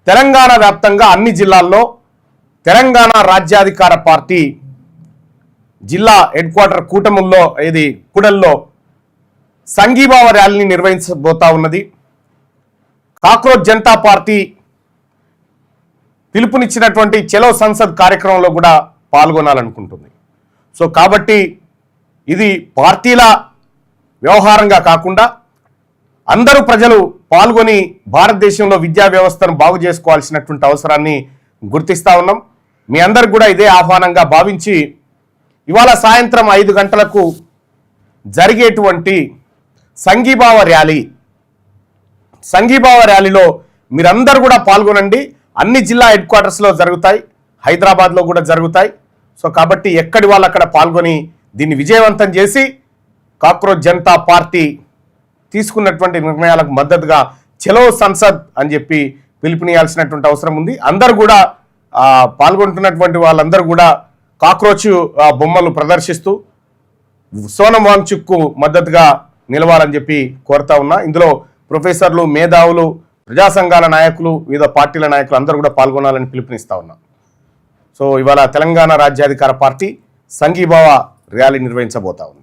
తెలంగాణ వ్యాప్తంగా అన్ని జిల్లాల్లో తెలంగాణ రాజ్యాధికార పార్టీ జిల్లా హెడ్ క్వార్టర్ కూటముల్లో కూడల్లో సంఘీభావ ర్యాలీని నిర్వహించబోతా ఉన్నది. కాక్రోచ్ జనతా పార్టీ పిలుపునిచ్చినటువంటి చలో సంసద్ కార్యక్రమంలో కూడా పాల్గొనాలనుకుంటుంది. సో కాబట్టి ఇది పార్టీల వ్యవహారంగా కాకుండా అందరూ ప్రజలు పాల్గొని భారతదేశంలో విద్యా వ్యవస్థను బాగు చేసుకోవాల్సినటువంటి అవసరాన్ని గుర్తిస్తా ఉన్నాం. మీ అందరికి కూడా ఇదే ఆహ్వానంగా భావించి ఇవాళ సాయంత్రం 5 గంటలకు జరిగేటువంటి సంఘీభావ ర్యాలీలో మీరందరూ కూడా పాల్గొనండి. అన్ని జిల్లా హెడ్ క్వార్టర్స్లో జరుగుతాయి, హైదరాబాద్లో కూడా జరుగుతాయి. సో కాబట్టి ఎక్కడి వాళ్ళు అక్కడ పాల్గొని దీన్ని విజయవంతం చేసి కాక్రోచ్ జనతా పార్టీ తీసుకున్నటువంటి నిర్ణయాలకు మద్దతుగా చలో సంసద్ అని చెప్పి పిలుపునియాల్సినటువంటి అవసరం ఉంది. అందరూ కూడా పాల్గొంటున్నటువంటి వాళ్ళందరూ కూడా కాక్రోచ్ బొమ్మలు ప్రదర్శిస్తూ సోనం వాంగ్చుక్కు మద్దతుగా నిలవాలని చెప్పి కోరుతా ఉన్నా. ఇందులో ప్రొఫెసర్లు, మేధావులు, ప్రజా సంఘాల నాయకులు, వివిధ పార్టీల నాయకులు అందరూ కూడా పాల్గొనాలని పిలుపునిస్తా ఉన్నా. సో ఇవాళ తెలంగాణ రాజ్యాధికార పార్టీ సంఘీభావ ర్యాలీ నిర్వహించబోతా ఉంది.